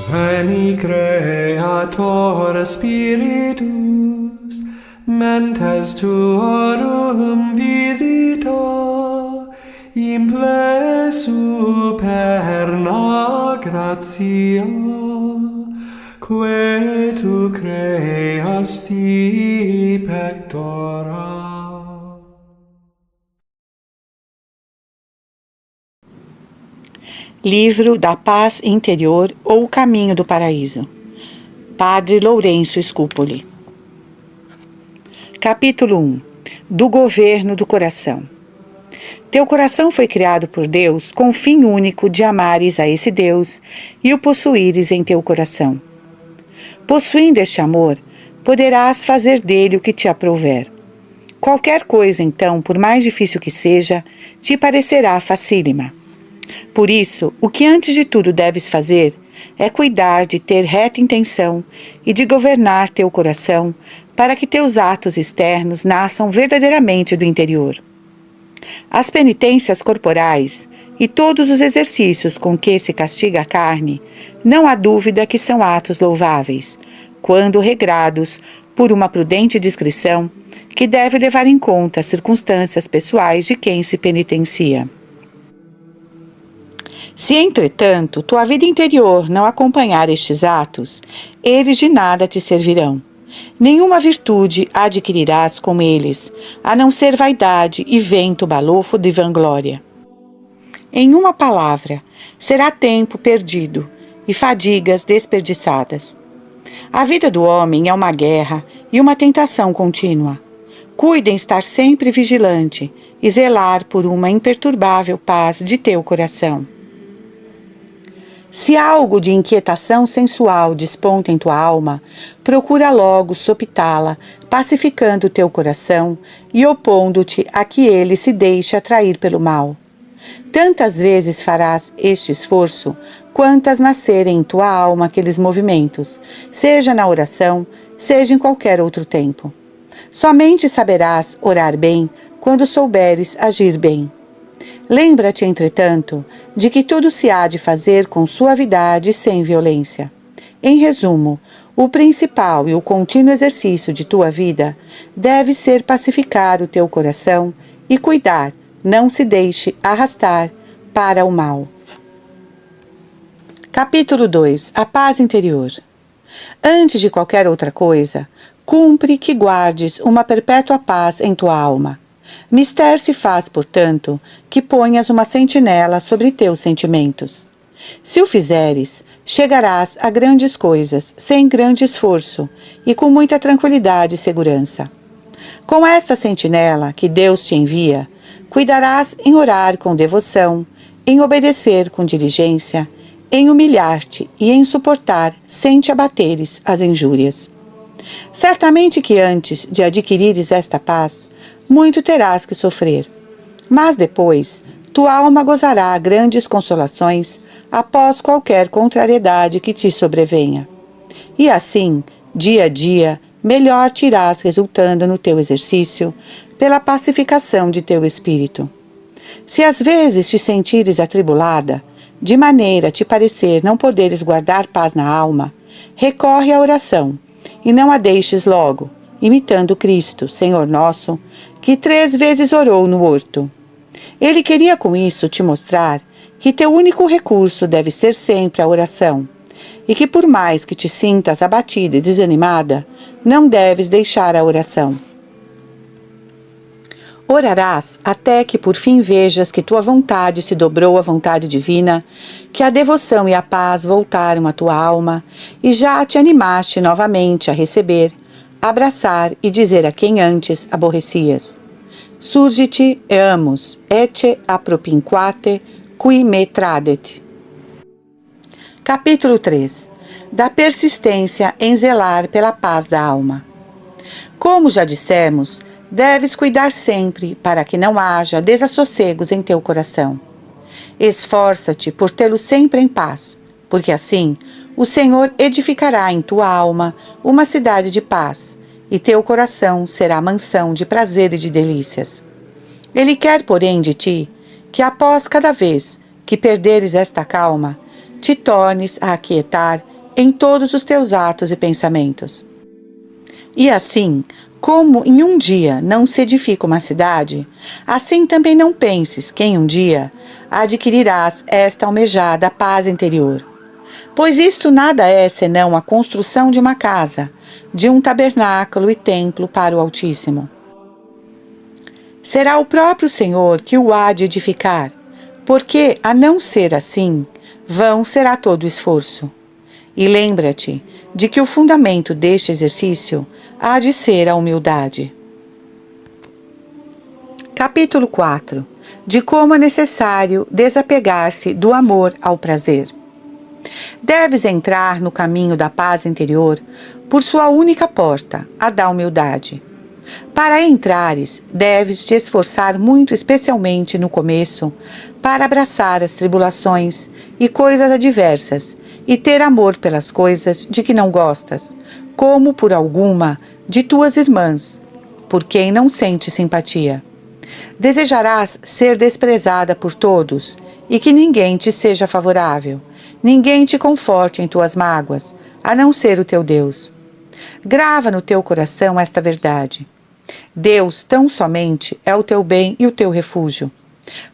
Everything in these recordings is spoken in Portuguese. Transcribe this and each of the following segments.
Veni Creator Spiritus, mentes tuorum visita, imple superna gratia, que tu creasti pectora. Livro da Paz Interior ou o Caminho do Paraíso. Padre Lourenço Scupoli. Capítulo 1. Do governo do coração. Teu coração foi criado por Deus com o fim único de amares a esse Deus e o possuíres em teu coração. Possuindo este amor, poderás fazer dele o que te aprouver. Qualquer coisa, então, por mais difícil que seja, te parecerá facílima. Por isso, o que antes de tudo deves fazer é cuidar de ter reta intenção e de governar teu coração para que teus atos externos nasçam verdadeiramente do interior. As penitências corporais e todos os exercícios com que se castiga a carne, não há dúvida que são atos louváveis, quando regrados por uma prudente discrição que deve levar em conta as circunstâncias pessoais de quem se penitencia. Se, entretanto, tua vida interior não acompanhar estes atos, eles de nada te servirão. Nenhuma virtude adquirirás com eles, a não ser vaidade e vento balofo de vanglória. Em uma palavra, será tempo perdido e fadigas desperdiçadas. A vida do homem é uma guerra e uma tentação contínua. Cuide em estar sempre vigilante e zelar por uma imperturbável paz de teu coração. Se algo de inquietação sensual desponta em tua alma, procura logo sopitá-la, pacificando teu coração e opondo-te a que ele se deixe atrair pelo mal. Tantas vezes farás este esforço, quantas nascerem em tua alma aqueles movimentos, seja na oração, seja em qualquer outro tempo. Somente saberás orar bem quando souberes agir bem. Lembra-te, entretanto, de que tudo se há de fazer com suavidade e sem violência. Em resumo, o principal e o contínuo exercício de tua vida deve ser pacificar o teu coração e cuidar, não se deixe arrastar para o mal. Capítulo 2. A paz interior. Antes de qualquer outra coisa, cumpre que guardes uma perpétua paz em tua alma. Mister se faz, portanto, que ponhas uma sentinela sobre teus sentimentos. Se o fizeres, chegarás a grandes coisas, sem grande esforço e com muita tranquilidade e segurança. Com esta sentinela que Deus te envia, cuidarás em orar com devoção, em obedecer com diligência, em humilhar-te e em suportar sem te abateres as injúrias. Certamente que antes de adquirires esta paz, muito terás que sofrer, mas depois tua alma gozará grandes consolações após qualquer contrariedade que te sobrevenha. E assim, dia a dia, melhor te irás resultando no teu exercício pela pacificação de teu espírito. Se às vezes te sentires atribulada, de maneira a te parecer não poderes guardar paz na alma, recorre à oração e não a deixes logo, imitando Cristo, Senhor nosso, que 3 vezes orou no horto. Ele queria com isso te mostrar que teu único recurso deve ser sempre a oração, e que por mais que te sintas abatida e desanimada, não deves deixar a oração. Orarás até que por fim vejas que tua vontade se dobrou à vontade divina, que a devoção e a paz voltaram à tua alma, e já te animaste novamente a receber, abraçar e dizer a quem antes aborrecias: Surgite eamus, ecce apropinquate, qui me tradet. Capítulo 3. Da persistência em zelar pela paz da alma. Como já dissemos, deves cuidar sempre para que não haja desassossegos em teu coração. Esforça-te por tê-lo sempre em paz, porque assim o Senhor edificará em tua alma uma cidade de paz, e teu coração será mansão de prazer e de delícias. Ele quer, porém, de ti, que após cada vez que perderes esta calma, te tornes a aquietar em todos os teus atos e pensamentos. E assim, como em um dia não se edifica uma cidade, assim também não penses que em um dia adquirirás esta almejada paz interior. Pois isto nada é senão a construção de uma casa, de um tabernáculo e templo para o Altíssimo. Será o próprio Senhor que o há de edificar, porque, a não ser assim, vão será todo o esforço. E lembra-te de que o fundamento deste exercício há de ser a humildade. Capítulo 4. De como é necessário desapegar-se do amor ao prazer. Deves entrar no caminho da paz interior por sua única porta, a da humildade. Para entrares, deves te esforçar muito, especialmente no começo, para abraçar as tribulações e coisas adversas e ter amor pelas coisas de que não gostas, como por alguma de tuas irmãs, por quem não sentes simpatia. Desejarás ser desprezada por todos e que ninguém te seja favorável, ninguém te conforte em tuas mágoas, a não ser o teu Deus. Grava no teu coração esta verdade. Deus tão somente é o teu bem e o teu refúgio.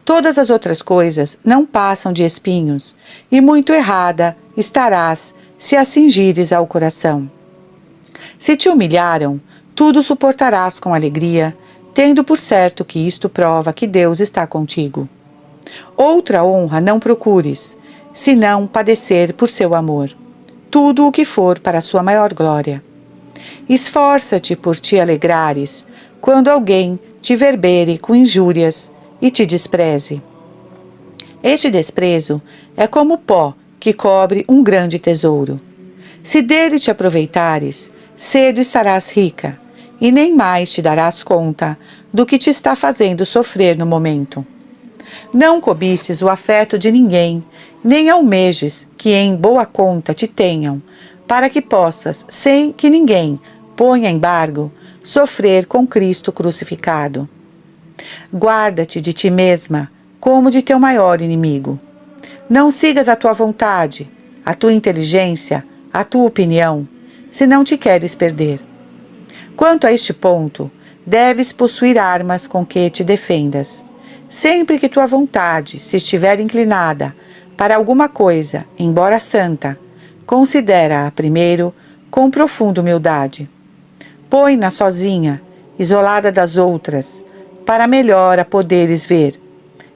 Todas as outras coisas não passam de espinhos, e muito errada estarás se a cingires ao coração. Se te humilharam, tudo suportarás com alegria, tendo por certo que isto prova que Deus está contigo. Outra honra não procures, senão padecer por seu amor. Tudo o que for para sua maior glória. Esforça-te por te alegrares quando alguém te verbere com injúrias e te despreze. Este desprezo é como pó que cobre um grande tesouro. Se dele te aproveitares, cedo estarás rica, e nem mais te darás conta do que te está fazendo sofrer no momento. Não cobices o afeto de ninguém, nem almejes que em boa conta te tenham, para que possas, sem que ninguém ponha embargo, sofrer com Cristo crucificado. Guarda-te de ti mesma, como de teu maior inimigo. Não sigas a tua vontade, a tua inteligência, a tua opinião, se não te queres perder. Quanto a este ponto, deves possuir armas com que te defendas. Sempre que tua vontade se estiver inclinada para alguma coisa, embora santa, considera-a primeiro com profunda humildade. Põe-na sozinha, isolada das outras, para melhor a poderes ver,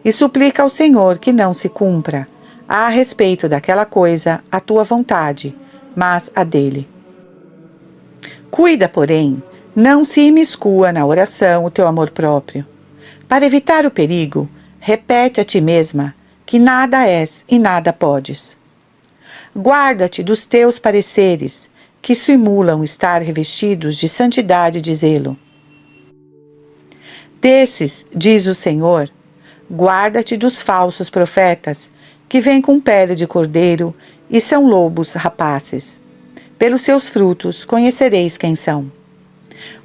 e suplica ao Senhor que não se cumpra, a respeito daquela coisa, a tua vontade, mas a dele. Cuida, porém, não se imiscua na oração o teu amor próprio. Para evitar o perigo, repete a ti mesma que nada és e nada podes. Guarda-te dos teus pareceres, que simulam estar revestidos de santidade e de zelo. Desses, diz o Senhor, guarda-te dos falsos profetas, que vêm com pele de cordeiro e são lobos rapaces. Pelos seus frutos conhecereis quem são.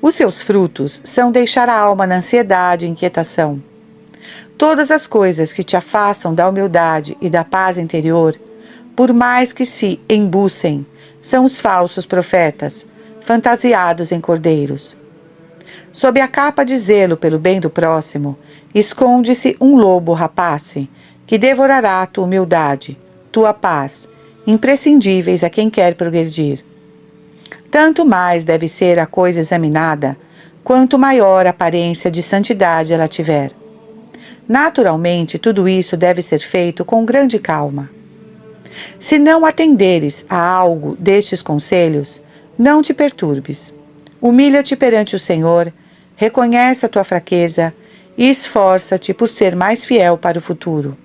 Os seus frutos são deixar a alma na ansiedade e inquietação. Todas as coisas que te afastam da humildade e da paz interior, por mais que se embucem, são os falsos profetas, fantasiados em cordeiros. Sob a capa de zelo pelo bem do próximo, esconde-se um lobo rapace, que devorará a tua humildade, tua paz, imprescindíveis a quem quer progredir. Tanto mais deve ser a coisa examinada, quanto maior a aparência de santidade ela tiver. Naturalmente, tudo isso deve ser feito com grande calma. Se não atenderes a algo destes conselhos, não te perturbes. Humilha-te perante o Senhor, reconhece a tua fraqueza e esforça-te por ser mais fiel para o futuro.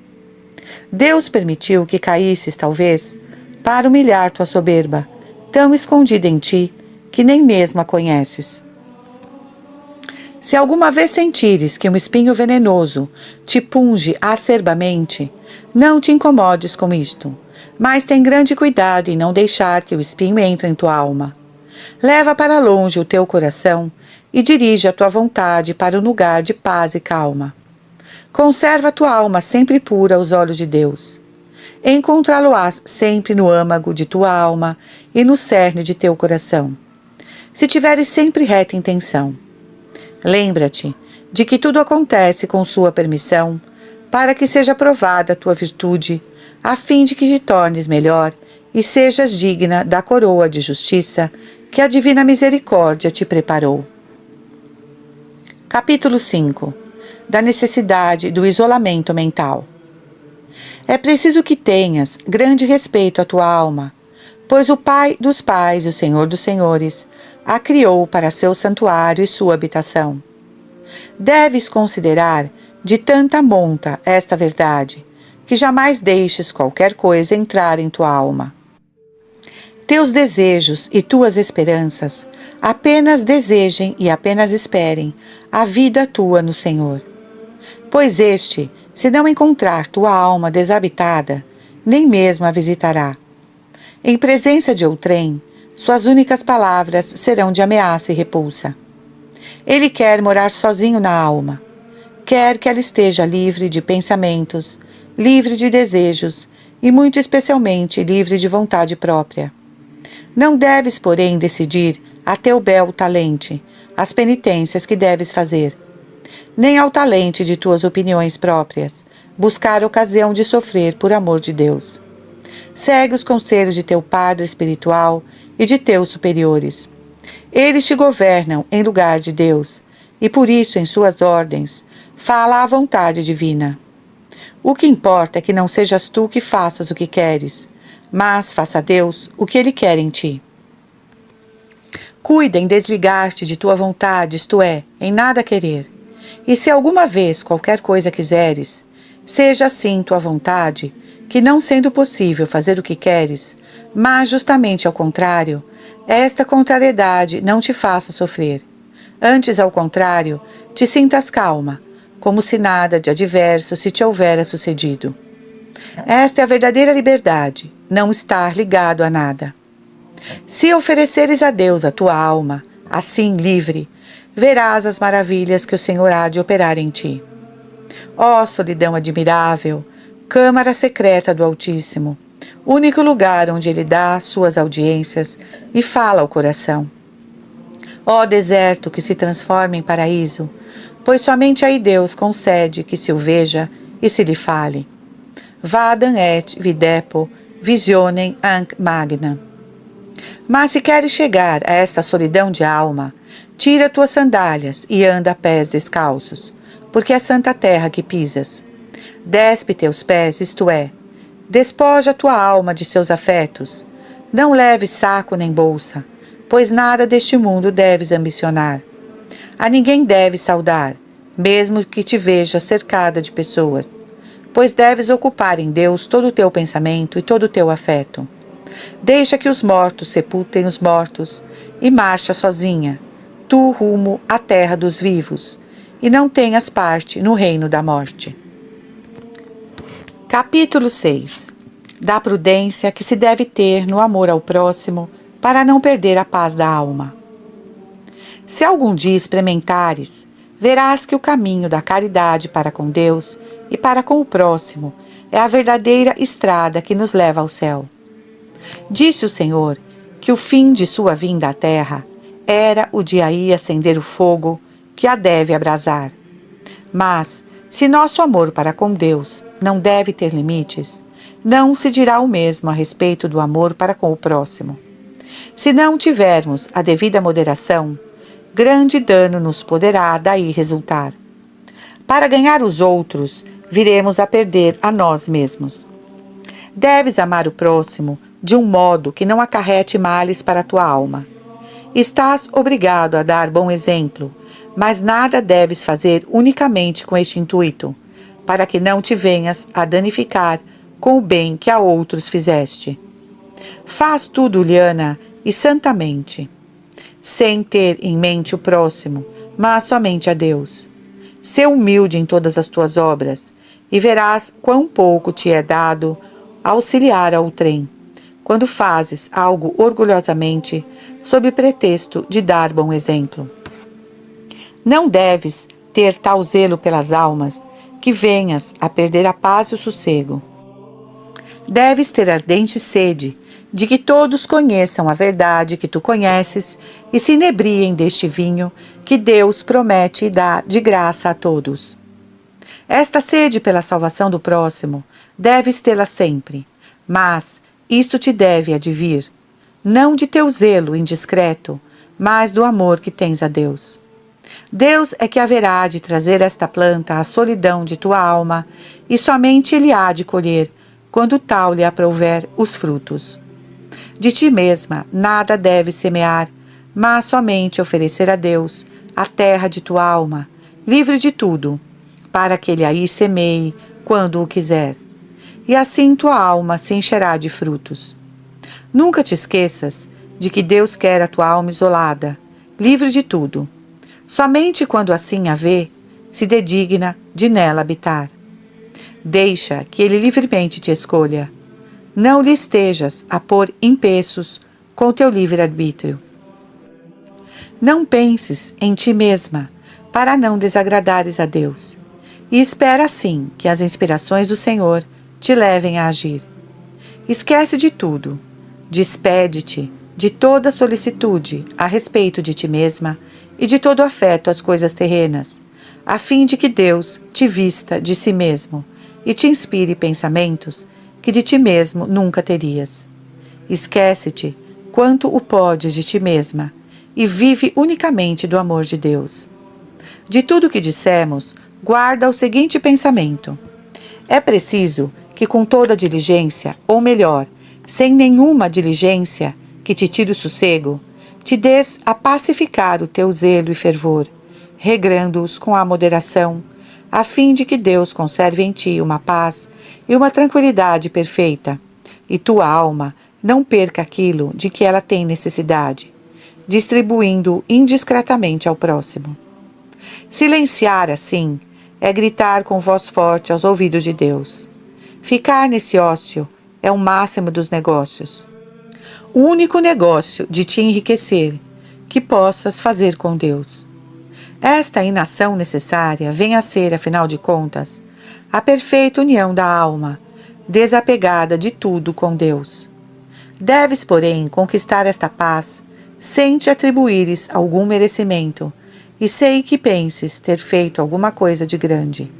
Deus permitiu que caísses, talvez, para humilhar tua soberba, tão escondida em ti que nem mesmo a conheces. Se alguma vez sentires que um espinho venenoso te punge acerbamente, não te incomodes com isto, mas tem grande cuidado em não deixar que o espinho entre em tua alma. Leva para longe o teu coração e dirige a tua vontade para um lugar de paz e calma. Conserva a tua alma sempre pura aos olhos de Deus. encontrá-lo-ás sempre no âmago de tua alma e no cerne de teu coração, se tiveres sempre reta intenção. Lembra-te de que tudo acontece com sua permissão, para que seja provada a tua virtude, a fim de que te tornes melhor e sejas digna da coroa de justiça que a divina misericórdia te preparou. Capítulo 5. Da necessidade do isolamento mental. É preciso que tenhas grande respeito à tua alma, pois o Pai dos Pais, o Senhor dos Senhores, a criou para seu santuário e sua habitação. Deves considerar de tanta monta esta verdade, que jamais deixes qualquer coisa entrar em tua alma. Teus desejos e tuas esperanças apenas desejem e apenas esperem a vida tua no Senhor. Pois este, se não encontrar tua alma desabitada, nem mesmo a visitará. Em presença de outrem, suas únicas palavras serão de ameaça e repulsa. Ele quer morar sozinho na alma. Quer que ela esteja livre de pensamentos, livre de desejos e, muito especialmente, livre de vontade própria. Não deves, porém, decidir a teu bel talente as penitências que deves fazer, nem ao talente de tuas opiniões próprias, buscar ocasião de sofrer por amor de Deus. Segue os conselhos de teu Padre espiritual e de teus superiores. Eles te governam em lugar de Deus, e por isso, em suas ordens, fala à vontade divina. O que importa é que não sejas tu que faças o que queres, mas faça Deus o que Ele quer em ti. Cuida em desligar-te de tua vontade, isto é, em nada querer. E se alguma vez qualquer coisa quiseres, seja assim tua vontade, que não sendo possível fazer o que queres, mas justamente ao contrário, esta contrariedade não te faça sofrer. Antes, ao contrário, te sintas calma, como se nada de adverso se te houvera sucedido. Esta é a verdadeira liberdade, não estar ligado a nada. Se ofereceres a Deus a tua alma, assim livre, verás as maravilhas que o Senhor há de operar em ti. Ó solidão admirável, câmara secreta do Altíssimo, único lugar onde Ele dá suas audiências e fala ao coração. Ó deserto que se transforma em paraíso, pois somente aí Deus concede que se o veja e se lhe fale. Vadam et videpo visionem anc magna. Mas se queres chegar a essa solidão de alma, tira tuas sandálias e anda a pés descalços, porque é santa terra que pisas. Despe teus pés, isto é, despoja tua alma de seus afetos. Não leves saco nem bolsa, pois nada deste mundo deves ambicionar. A ninguém deves saudar, mesmo que te veja cercada de pessoas, pois deves ocupar em Deus todo o teu pensamento e todo o teu afeto. Deixa que os mortos sepultem os mortos e marcha sozinha, tu rumo à terra dos vivos, e não tenhas parte no reino da morte. Capítulo 6. Da prudência que se deve ter no amor ao próximo para não perder a paz da alma. Se algum dia experimentares, verás que o caminho da caridade para com Deus e para com o próximo é a verdadeira estrada que nos leva ao céu. Disse o Senhor que o fim de sua vinda à terra era o de aí acender o fogo que a deve abrasar. Mas, se nosso amor para com Deus não deve ter limites, não se dirá o mesmo a respeito do amor para com o próximo. Se não tivermos a devida moderação, grande dano nos poderá daí resultar. Para ganhar os outros, viremos a perder a nós mesmos. Deves amar o próximo de um modo que não acarrete males para a tua alma. Estás obrigado a dar bom exemplo, mas nada deves fazer unicamente com este intuito, para que não te venhas a danificar com o bem que a outros fizeste. Faz tudo, Liana, e santamente, sem ter em mente o próximo, mas somente a Deus. Sê humilde em todas as tuas obras, e verás quão pouco te é dado auxiliar ao outrem, quando fazes algo orgulhosamente, sob pretexto de dar bom exemplo. Não deves ter tal zelo pelas almas que venhas a perder a paz e o sossego. Deves ter ardente sede de que todos conheçam a verdade que tu conheces e se inebriem deste vinho que Deus promete e dá de graça a todos. Esta sede pela salvação do próximo deves tê-la sempre, mas isto te deve advir, não de teu zelo indiscreto, mas do amor que tens a Deus. Deus é que haverá de trazer esta planta à solidão de tua alma, e somente Ele há de colher, quando tal lhe aprouver, os frutos. De ti mesma nada deves semear, mas somente oferecer a Deus a terra de tua alma, livre de tudo, para que Ele aí semeie quando o quiser. E assim tua alma se encherá de frutos. Nunca te esqueças de que Deus quer a tua alma isolada, livre de tudo. Somente quando assim a vê, se dedigna de nela habitar. Deixa que Ele livremente te escolha. Não lhe estejas a pôr empeços com teu livre-arbítrio. Não penses em ti mesma, para não desagradares a Deus. E espera assim que as inspirações do Senhor te levem a agir. Esquece de tudo. Despede-te de toda solicitude a respeito de ti mesma e de todo afeto às coisas terrenas, a fim de que Deus te vista de si mesmo e te inspire pensamentos que de ti mesmo nunca terias. Esquece-te quanto o podes de ti mesma e vive unicamente do amor de Deus. De tudo o que dissemos, guarda o seguinte pensamento: é preciso que com toda diligência, ou melhor, sem nenhuma diligência que te tire o sossego, te des a pacificar o teu zelo e fervor, regrando-os com a moderação, a fim de que Deus conserve em ti uma paz e uma tranquilidade perfeita, e tua alma não perca aquilo de que ela tem necessidade, distribuindo indiscretamente ao próximo. Silenciar assim é gritar com voz forte aos ouvidos de Deus. Ficar nesse ócio é o máximo dos negócios. O único negócio de te enriquecer que possas fazer com Deus. Esta inação necessária vem a ser, afinal de contas, a perfeita união da alma, desapegada de tudo com Deus. Deves, porém, conquistar esta paz sem te atribuires algum merecimento, e sei que penses ter feito alguma coisa de grande.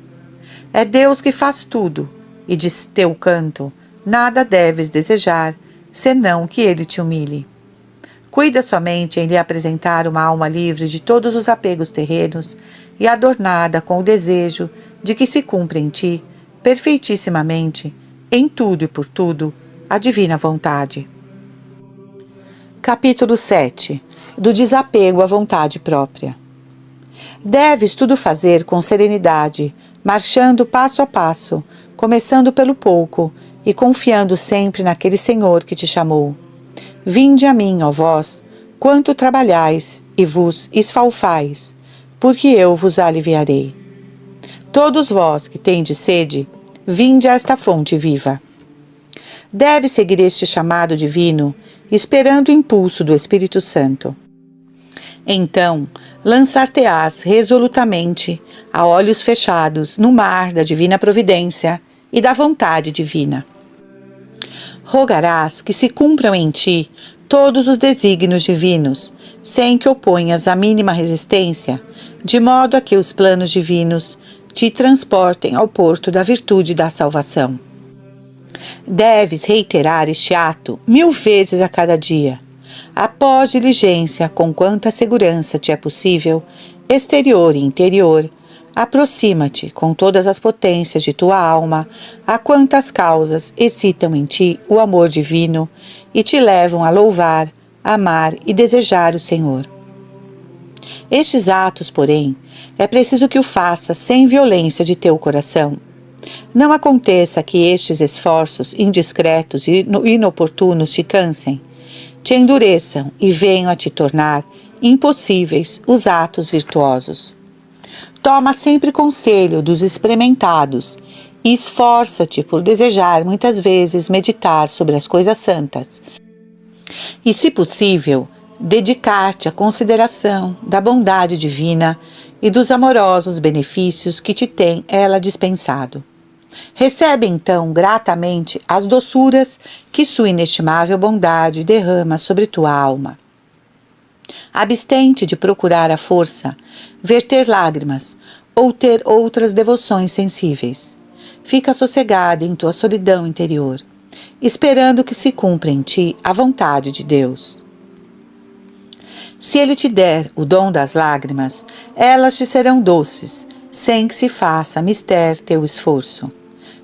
É Deus que faz tudo, e de teu canto nada deves desejar, senão que Ele te humilhe. Cuida somente em lhe apresentar uma alma livre de todos os apegos terrenos e adornada com o desejo de que se cumpra em ti, perfeitissimamente, em tudo e por tudo, a divina vontade. Capítulo 7. Do desapego à vontade própria. Deves tudo fazer com serenidade, marchando passo a passo, começando pelo pouco e confiando sempre naquele Senhor que te chamou. Vinde a mim, ó vós, quanto trabalhais e vos esfalfais, porque eu vos aliviarei. Todos vós que tendes sede, vinde a esta fonte viva. Deve seguir este chamado divino, esperando o impulso do Espírito Santo. Então, lançar-te-ás resolutamente, a olhos fechados, no mar da divina providência e da vontade divina. Rogarás que se cumpram em ti todos os desígnios divinos, sem que oponhas a mínima resistência, de modo a que os planos divinos te transportem ao porto da virtude e da salvação. Deves reiterar este ato 1000 vezes a cada dia. Após diligência, com quanta segurança te é possível, exterior e interior, aproxima-te com todas as potências de tua alma a quantas causas excitam em ti o amor divino e te levam a louvar, amar e desejar o Senhor. Estes atos, porém, é preciso que o faças sem violência de teu coração. Não aconteça que estes esforços indiscretos e inoportunos te cansem, te endureçam e venham a te tornar impossíveis os atos virtuosos. Toma sempre conselho dos experimentados e esforça-te por desejar muitas vezes meditar sobre as coisas santas e, se possível, dedicar-te à consideração da bondade divina e dos amorosos benefícios que te tem ela dispensado. Recebe então gratamente as doçuras que sua inestimável bondade derrama sobre tua alma. Abstente de procurar a força, verter lágrimas ou ter outras devoções sensíveis. Fica sossegada em tua solidão interior, esperando que se cumpra em ti a vontade de Deus. Se Ele te der o dom das lágrimas, elas te serão doces, sem que se faça mister teu esforço.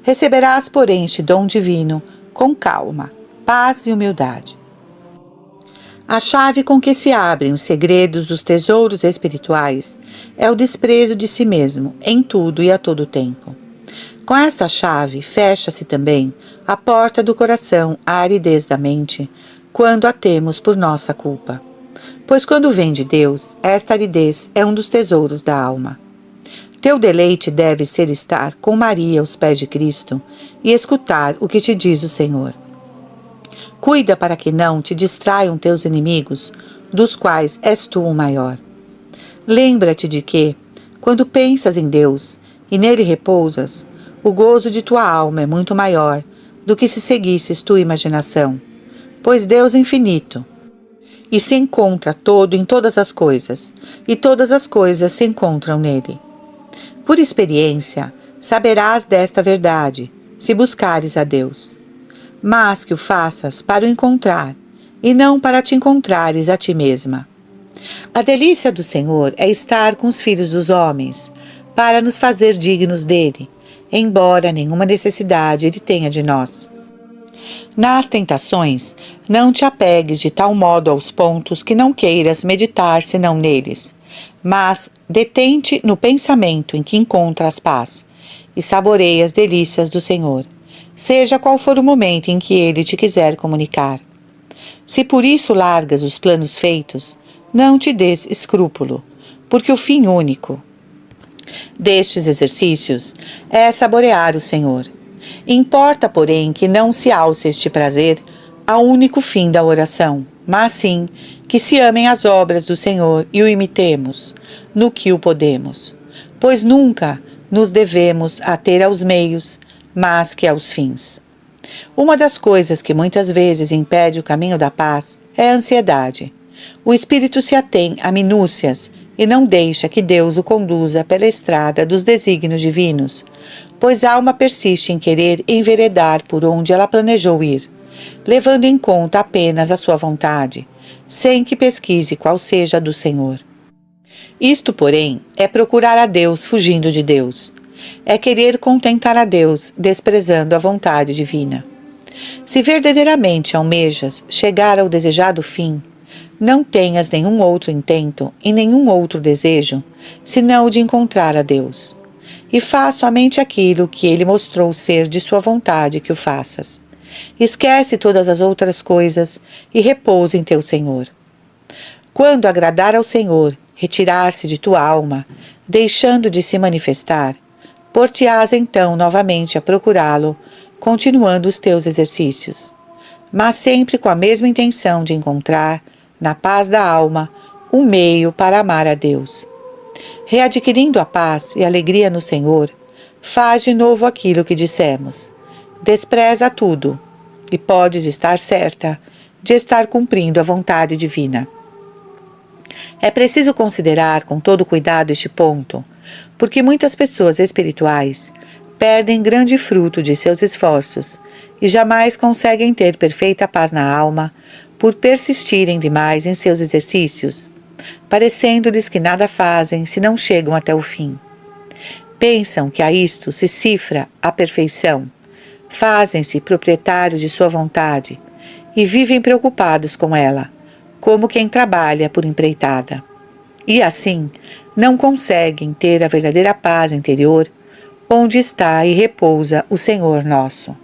Receberás, porém, este dom divino com calma, paz e humildade. A chave com que se abrem os segredos dos tesouros espirituais é o desprezo de si mesmo, em tudo e a todo tempo. Com esta chave, fecha-se também a porta do coração à aridez da mente, quando a temos por nossa culpa. Pois quando vem de Deus, esta aridez é um dos tesouros da alma. Teu deleite deve ser estar com Maria aos pés de Cristo e escutar o que te diz o Senhor. Cuida para que não te distraiam teus inimigos, dos quais és tu o maior. Lembra-te de que, quando pensas em Deus e nele repousas, o gozo de tua alma é muito maior do que se seguisses tua imaginação, pois Deus é infinito e se encontra todo em todas as coisas, e todas as coisas se encontram nele. Por experiência, saberás desta verdade, se buscares a Deus. Mas que o faças para o encontrar, e não para te encontrares a ti mesma. A delícia do Senhor é estar com os filhos dos homens, para nos fazer dignos dele, embora nenhuma necessidade ele tenha de nós. Nas tentações, não te apegues de tal modo aos pontos que não queiras meditar senão neles, mas detente no pensamento em que encontras paz e saboreia as delícias do Senhor, seja qual for o momento em que ele te quiser comunicar. Se por isso largas os planos feitos, não te des escrúpulo, porque o fim único destes exercícios é saborear o Senhor. Importa, porém, que não se alce este prazer ao único fim da oração, mas sim que se amem as obras do Senhor e o imitemos, no que o podemos, pois nunca nos devemos ater aos meios, mas que aos fins. Uma das coisas que muitas vezes impede o caminho da paz é a ansiedade. O espírito se atém a minúcias e não deixa que Deus o conduza pela estrada dos desígnios divinos, pois a alma persiste em querer enveredar por onde ela planejou ir, levando em conta apenas a sua vontade, sem que pesquise qual seja a do Senhor. Isto, porém, é procurar a Deus fugindo de Deus. É querer contentar a Deus, desprezando a vontade divina. Se verdadeiramente almejas chegar ao desejado fim, não tenhas nenhum outro intento e nenhum outro desejo, senão o de encontrar a Deus. E faz somente aquilo que Ele mostrou ser de sua vontade que o faças. Esquece todas as outras coisas e repousa em teu Senhor. Quando agradar ao Senhor, retirar-se de tua alma, deixando de se manifestar, por-te-ás então novamente a procurá-lo, continuando os teus exercícios, mas sempre com a mesma intenção de encontrar, na paz da alma, um meio para amar a Deus. Readquirindo a paz e alegria no Senhor, faz de novo aquilo que dissemos. Despreza tudo, e podes estar certa de estar cumprindo a vontade divina. É preciso considerar com todo cuidado este ponto, porque muitas pessoas espirituais perdem grande fruto de seus esforços e jamais conseguem ter perfeita paz na alma por persistirem demais em seus exercícios, parecendo-lhes que nada fazem se não chegam até o fim. Pensam que a isto se cifra a perfeição, fazem-se proprietários de sua vontade e vivem preocupados com ela, como quem trabalha por empreitada. E assim, não conseguem ter a verdadeira paz interior, onde está e repousa o Senhor nosso.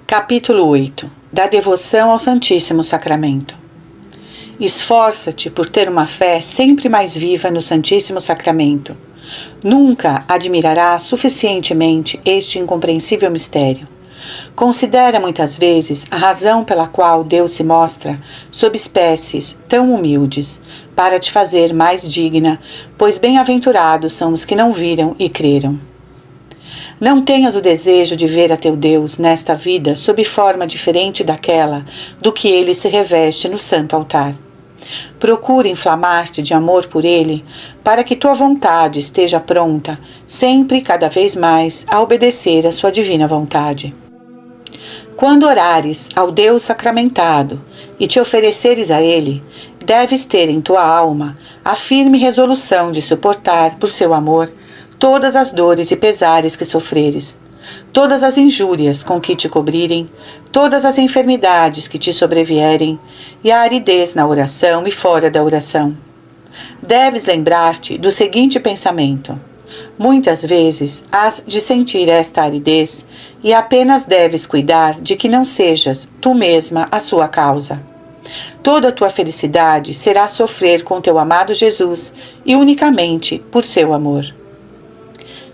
Capítulo 8. Da devoção ao Santíssimo Sacramento. Esforça-te por ter uma fé sempre mais viva no Santíssimo Sacramento. Nunca admirarás suficientemente este incompreensível mistério. Considera muitas vezes a razão pela qual Deus se mostra sob espécies tão humildes, para te fazer mais digna, pois bem-aventurados são os que não viram e creram. Não tenhas o desejo de ver a teu Deus nesta vida sob forma diferente daquela do que ele se reveste no santo altar. Procura inflamar-te de amor por ele, para que tua vontade esteja pronta, sempre e cada vez mais, a obedecer à sua divina vontade. Quando orares ao Deus sacramentado e te ofereceres a ele, deves ter em tua alma a firme resolução de suportar, por seu amor, todas as dores e pesares que sofreres, todas as injúrias com que te cobrirem, todas as enfermidades que te sobrevierem, e a aridez na oração e fora da oração. Deves lembrar-te do seguinte pensamento: muitas vezes hás de sentir esta aridez e apenas deves cuidar de que não sejas tu mesma a sua causa. Toda a tua felicidade será sofrer com teu amado Jesus e unicamente por seu amor.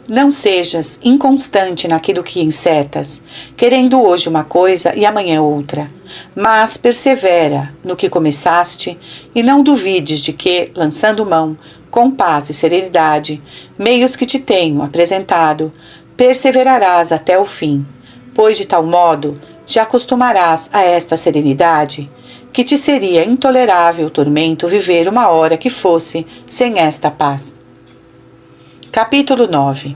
Não sejas inconstante naquilo que encetas, querendo hoje uma coisa e amanhã outra, mas persevera no que começaste e não duvides de que, lançando mão, com paz e serenidade, meios que te tenho apresentado, perseverarás até o fim, pois de tal modo te acostumarás a esta serenidade, que te seria intolerável tormento viver uma hora que fosse sem esta paz. Capítulo 9.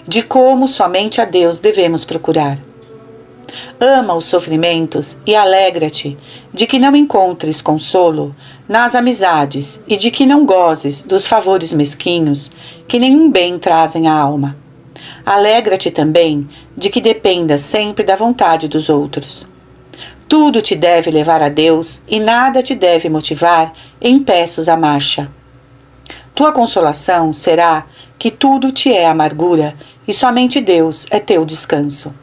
De como somente a Deus devemos procurar. Ama os sofrimentos e alegra-te de que não encontres consolo nas amizades e de que não gozes dos favores mesquinhos que nenhum bem trazem à alma. Alegra-te também de que dependas sempre da vontade dos outros. Tudo te deve levar a Deus e nada te deve motivar em peços à marcha. Tua consolação será que tudo te é amargura e somente Deus é teu descanso.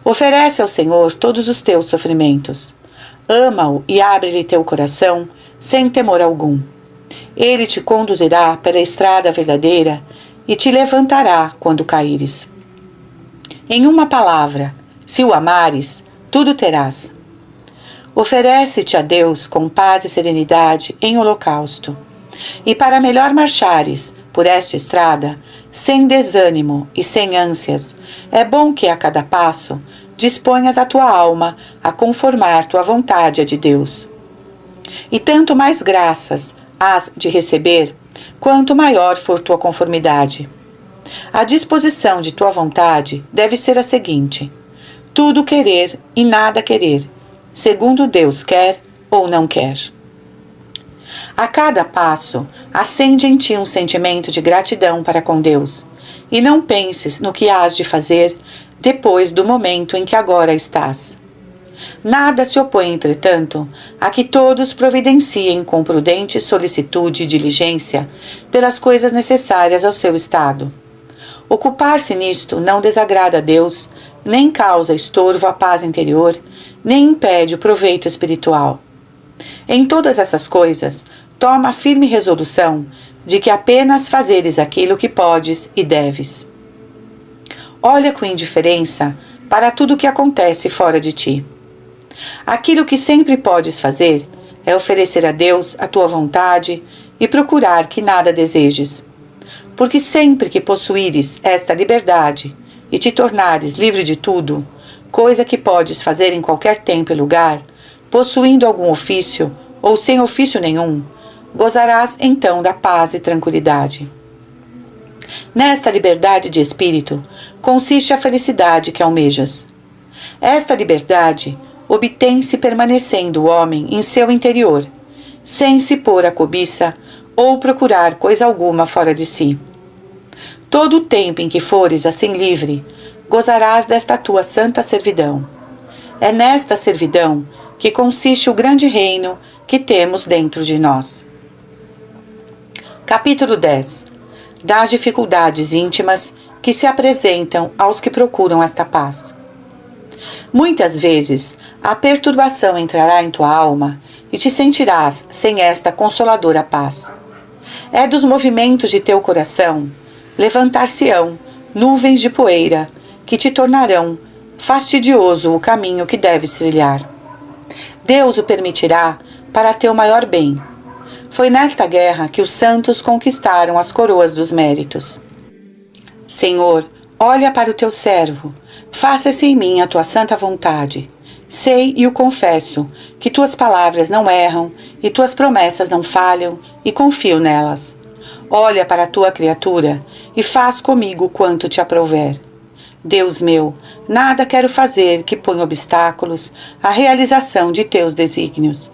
Oferece ao Senhor todos os teus sofrimentos. Ama-o e abre-lhe teu coração sem temor algum. Ele te conduzirá pela estrada verdadeira e te levantará quando caíres. Em uma palavra, se o amares, tudo terás. Oferece-te a Deus com paz e serenidade em holocausto. E para melhor marchares por esta estrada, sem desânimo e sem ânsias, é bom que a cada passo disponhas a tua alma a conformar tua vontade à de Deus. E tanto mais graças hás de receber, quanto maior for tua conformidade. A disposição de tua vontade deve ser a seguinte: tudo querer e nada querer, segundo Deus quer ou não quer. A cada passo, acende em ti um sentimento de gratidão para com Deus, e não penses no que hás de fazer depois do momento em que agora estás. Nada se opõe, entretanto, a que todos providenciem com prudente solicitude e diligência pelas coisas necessárias ao seu estado. Ocupar-se nisto não desagrada a Deus, nem causa estorvo à paz interior, nem impede o proveito espiritual. Em todas essas coisas, toma a firme resolução de que apenas fazeres aquilo que podes e deves. Olha com indiferença para tudo o que acontece fora de ti. Aquilo que sempre podes fazer é oferecer a Deus a tua vontade e procurar que nada desejes. Porque sempre que possuíres esta liberdade e te tornares livre de tudo, coisa que podes fazer em qualquer tempo e lugar, possuindo algum ofício ou sem ofício nenhum, gozarás então da paz e tranquilidade. Nesta liberdade de espírito consiste a felicidade que almejas. Esta liberdade obtém-se permanecendo o homem em seu interior, sem se pôr à cobiça ou procurar coisa alguma fora de si. Todo o tempo em que fores assim livre, gozarás desta tua santa servidão. É nesta servidão que consiste o grande reino que temos dentro de nós. Capítulo 10. Das dificuldades íntimas que se apresentam aos que procuram esta paz. Muitas vezes a perturbação entrará em tua alma e te sentirás sem esta consoladora paz. É dos movimentos de teu coração levantar-se-ão nuvens de poeira que te tornarão fastidioso o caminho que deves trilhar. Deus o permitirá para teu maior bem. Foi nesta guerra que os santos conquistaram as coroas dos méritos. Senhor, olha para o teu servo, faça-se em mim a tua santa vontade. Sei e o confesso, que tuas palavras não erram e tuas promessas não falham, e confio nelas. Olha para a tua criatura e faz comigo quanto te aprouver. Deus meu, nada quero fazer que ponha obstáculos à realização de teus desígnios.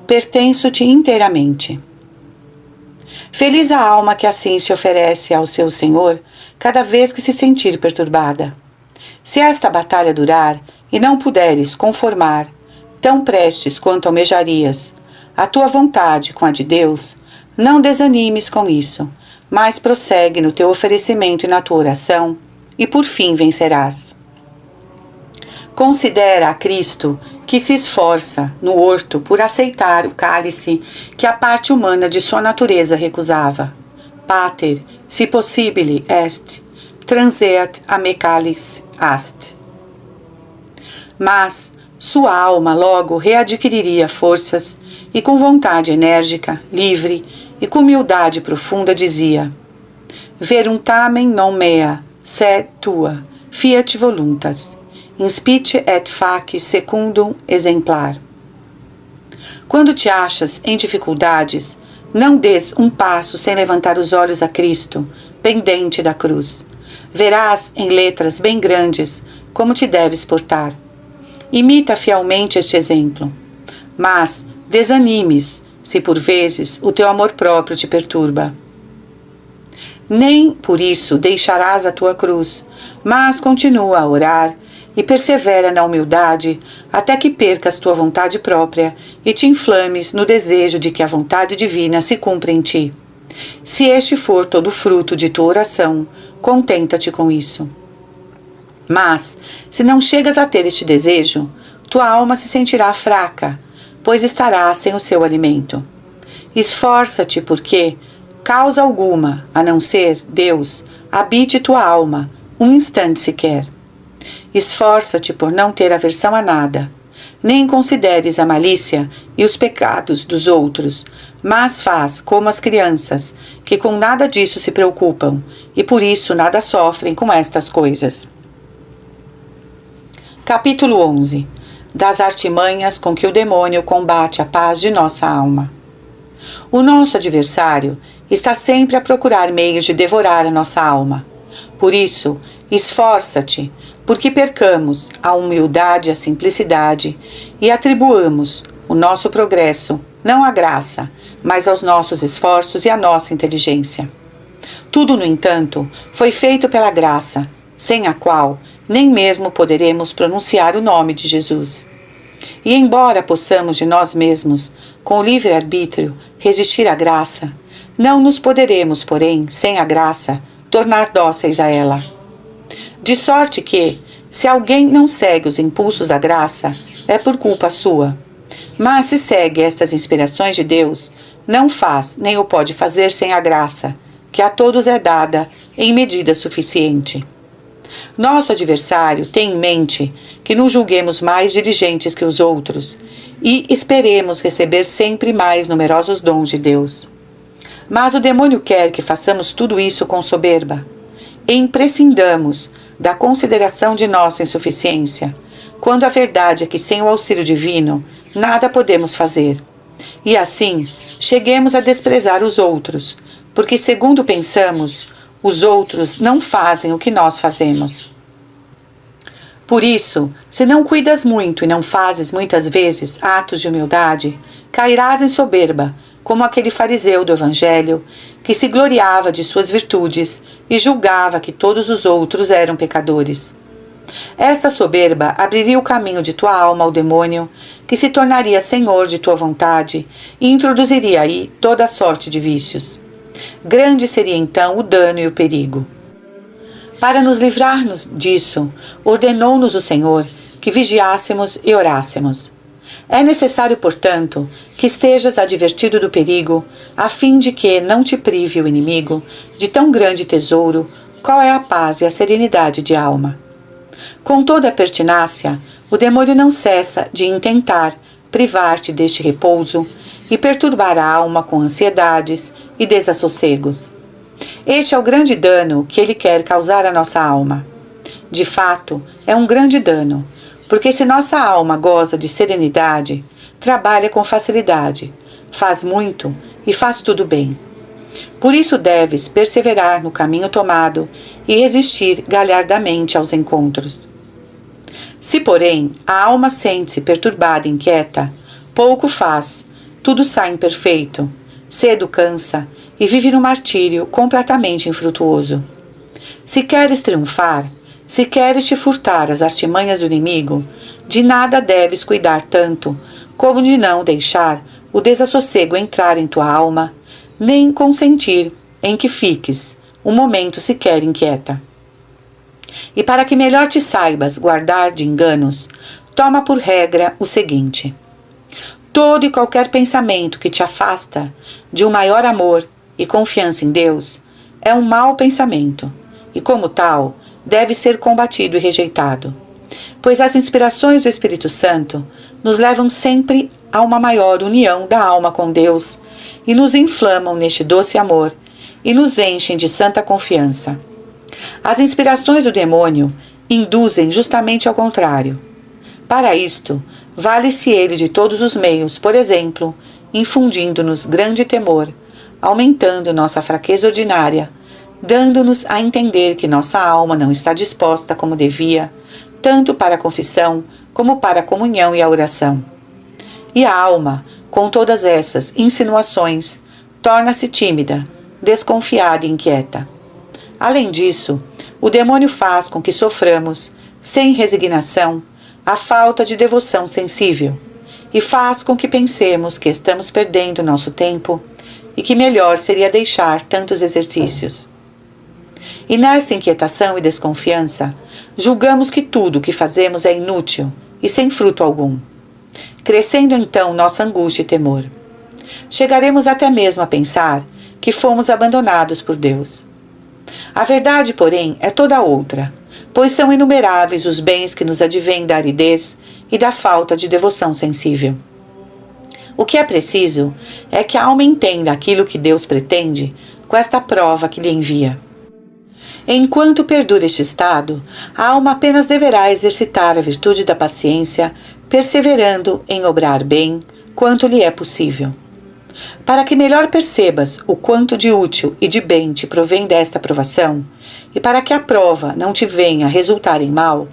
Pertenço-te inteiramente. Feliz a alma que assim se oferece ao seu Senhor, cada vez que se sentir perturbada. Se esta batalha durar e não puderes conformar, tão prestes quanto almejarias, a tua vontade com a de Deus, não desanimes com isso, mas prossegue no teu oferecimento e na tua oração, e por fim vencerás. Considera a Cristo que se esforça no horto por aceitar o cálice que a parte humana de sua natureza recusava. Pater, si possibile est, transeat a me cálice ast. Mas sua alma logo readquiriria forças e com vontade enérgica, livre e com humildade profunda dizia: Veruntamen non mea, sed tua, fiat voluntas, inspite et fac secundum exemplar. Quando te achas em dificuldades, não des um passo sem levantar os olhos a Cristo, pendente da cruz. Verás em letras bem grandes como te deves portar. Imita fielmente este exemplo. Mas desanimes, se por vezes o teu amor próprio te perturba. Nem por isso deixarás a tua cruz, mas continua a orar e persevera na humildade até que percas tua vontade própria e te inflames no desejo de que a vontade divina se cumpra em ti. Se este for todo fruto de tua oração, contenta-te com isso. Mas, se não chegas a ter este desejo, tua alma se sentirá fraca, pois estará sem o seu alimento. Esforça-te porque, causa alguma, a não ser Deus, habite tua alma, um instante sequer. Esforça-te por não ter aversão a nada, nem consideres a malícia e os pecados dos outros, mas faz como as crianças, que com nada disso se preocupam, e por isso nada sofrem com estas coisas. Capítulo 11. Das artimanhas com que o demônio combate a paz de nossa alma. O nosso adversário está sempre a procurar meios de devorar a nossa alma. Por isso, esforça-te, porque percamos a humildade e a simplicidade e atribuamos o nosso progresso não à graça, mas aos nossos esforços e à nossa inteligência. Tudo, no entanto, foi feito pela graça, sem a qual nem mesmo poderemos pronunciar o nome de Jesus. E embora possamos de nós mesmos, com o livre-arbítrio, resistir à graça, não nos poderemos, porém, sem a graça, tornar dóceis a ela. De sorte que, se alguém não segue os impulsos da graça, é por culpa sua. Mas se segue estas inspirações de Deus, não faz nem o pode fazer sem a graça, que a todos é dada em medida suficiente. Nosso adversário tem em mente que nos julguemos mais diligentes que os outros e esperemos receber sempre mais numerosos dons de Deus. Mas o demônio quer que façamos tudo isso com soberba. Imprescindamos da consideração de nossa insuficiência, quando a verdade é que sem o auxílio divino nada podemos fazer. E assim, cheguemos a desprezar os outros, porque segundo pensamos, os outros não fazem o que nós fazemos. Por isso, se não cuidas muito e não fazes muitas vezes atos de humildade, cairás em soberba, como aquele fariseu do Evangelho, que se gloriava de suas virtudes e julgava que todos os outros eram pecadores. Esta soberba abriria o caminho de tua alma ao demônio, que se tornaria senhor de tua vontade e introduziria aí toda a sorte de vícios. Grande seria então o dano e o perigo. Para nos livrarmos disso, ordenou-nos o Senhor que vigiássemos e orássemos. É necessário, portanto, que estejas advertido do perigo, a fim de que não te prive o inimigo de tão grande tesouro, qual é a paz e a serenidade de alma. Com toda a pertinácia, o demônio não cessa de intentar privar-te deste repouso e perturbar a alma com ansiedades e desassossegos. Este é o grande dano que ele quer causar à nossa alma. De fato, é um grande dano, porque se nossa alma goza de serenidade, trabalha com facilidade, faz muito e faz tudo bem. Por isso deves perseverar no caminho tomado e resistir galhardamente aos encontros. Se, porém, a alma sente-se perturbada e inquieta, pouco faz, tudo sai imperfeito, cedo cansa e vive no martírio completamente infrutuoso. Se queres triunfar, se queres te furtar as artimanhas do inimigo, de nada deves cuidar tanto como de não deixar o desassossego entrar em tua alma, nem consentir em que fiques um momento sequer inquieta. E para que melhor te saibas guardar de enganos, toma por regra o seguinte: todo e qualquer pensamento que te afasta de um maior amor e confiança em Deus é um mau pensamento, e como tal, deve ser combatido e rejeitado, pois as inspirações do Espírito Santo nos levam sempre a uma maior união da alma com Deus e nos inflamam neste doce amor e nos enchem de santa confiança. As inspirações do demônio induzem justamente ao contrário. Para isto, vale-se ele de todos os meios, por exemplo, infundindo-nos grande temor, aumentando nossa fraqueza ordinária, dando-nos a entender que nossa alma não está disposta como devia, tanto para a confissão como para a comunhão e a oração. E a alma, com todas essas insinuações, torna-se tímida, desconfiada e inquieta. Além disso, o demônio faz com que soframos, sem resignação, a falta de devoção sensível, e faz com que pensemos que estamos perdendo nosso tempo e que melhor seria deixar tantos exercícios. E nessa inquietação e desconfiança, julgamos que tudo o que fazemos é inútil e sem fruto algum, crescendo então nossa angústia e temor. Chegaremos até mesmo a pensar que fomos abandonados por Deus. A verdade, porém, é toda outra, pois são inumeráveis os bens que nos advêm da aridez e da falta de devoção sensível. O que é preciso é que a alma entenda aquilo que Deus pretende com esta prova que lhe envia. Enquanto perdura este estado, a alma apenas deverá exercitar a virtude da paciência, perseverando em obrar bem quanto lhe é possível. Para que melhor percebas o quanto de útil e de bem te provém desta provação, e para que a prova não te venha a resultar em mal,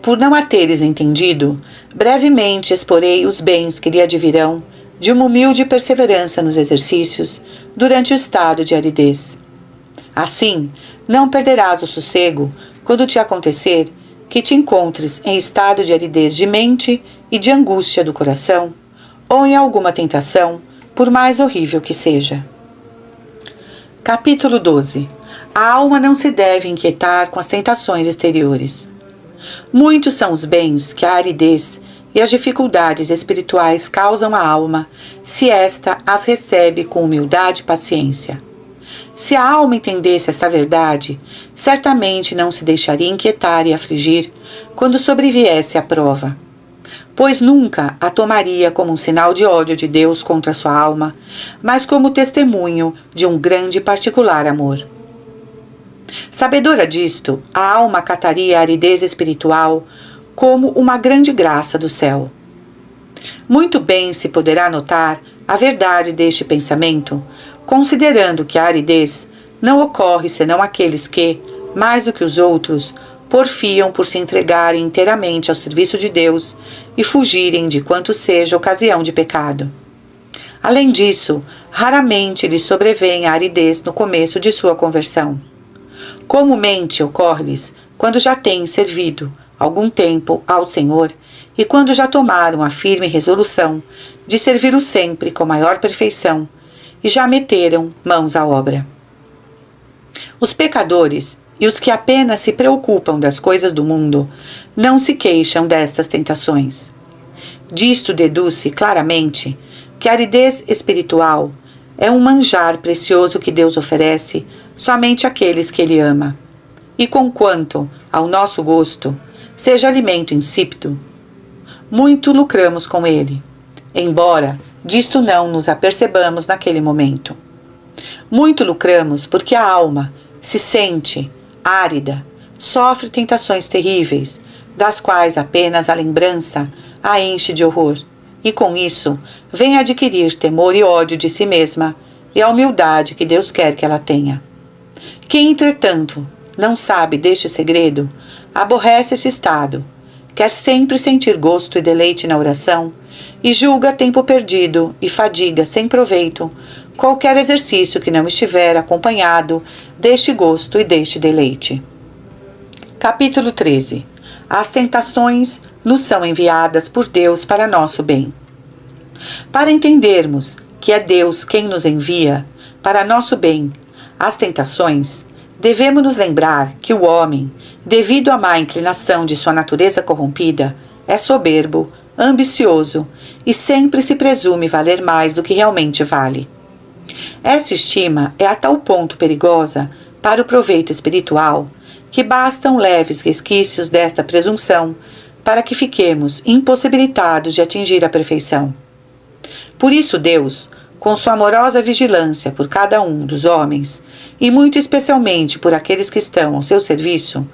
por não a teres entendido, brevemente exporei os bens que lhe advirão de uma humilde perseverança nos exercícios durante o estado de aridez. Assim, não perderás o sossego quando te acontecer que te encontres em estado de aridez de mente e de angústia do coração, ou em alguma tentação, por mais horrível que seja. Capítulo 12. A alma não se deve inquietar com as tentações exteriores. Muitos são os bens que a aridez e as dificuldades espirituais causam à alma, se esta as recebe com humildade e paciência. Se a alma entendesse esta verdade, certamente não se deixaria inquietar e afligir quando sobreviesse a prova, pois nunca a tomaria como um sinal de ódio de Deus contra sua alma, mas como testemunho de um grande e particular amor. Sabedora disto, a alma acataria a aridez espiritual como uma grande graça do céu. Muito bem se poderá notar a verdade deste pensamento, considerando que a aridez não ocorre senão àqueles que, mais do que os outros, porfiam por se entregarem inteiramente ao serviço de Deus e fugirem de quanto seja ocasião de pecado. Além disso, raramente lhes sobrevém a aridez no começo de sua conversão. Comumente ocorre-lhes quando já têm servido algum tempo ao Senhor e quando já tomaram a firme resolução de servi-lo sempre com maior perfeição e já meteram mãos à obra. Os pecadores e os que apenas se preocupam das coisas do mundo não se queixam destas tentações. Disto deduz-se claramente que a aridez espiritual é um manjar precioso que Deus oferece somente àqueles que Ele ama. E conquanto, ao nosso gosto, seja alimento insípido, muito lucramos com ele, embora disto não nos apercebamos naquele momento. Muito lucramos porque a alma se sente árida, sofre tentações terríveis, das quais apenas a lembrança a enche de horror, e com isso vem adquirir temor e ódio de si mesma e a humildade que Deus quer que ela tenha. Quem, entretanto, não sabe deste segredo, aborrece este estado, quer sempre sentir gosto e deleite na oração, e julga tempo perdido e fadiga sem proveito qualquer exercício que não estiver acompanhado deste gosto e deste deleite. Capítulo 13. As tentações nos são enviadas por Deus para nosso bem. Para entendermos que é Deus quem nos envia para nosso bem as tentações, devemos nos lembrar que o homem, devido à má inclinação de sua natureza corrompida, é soberbo, ambicioso e sempre se presume valer mais do que realmente vale. Esta estima é a tal ponto perigosa para o proveito espiritual que bastam leves resquícios desta presunção para que fiquemos impossibilitados de atingir a perfeição. Por isso Deus, com sua amorosa vigilância por cada um dos homens, e muito especialmente por aqueles que estão ao seu serviço,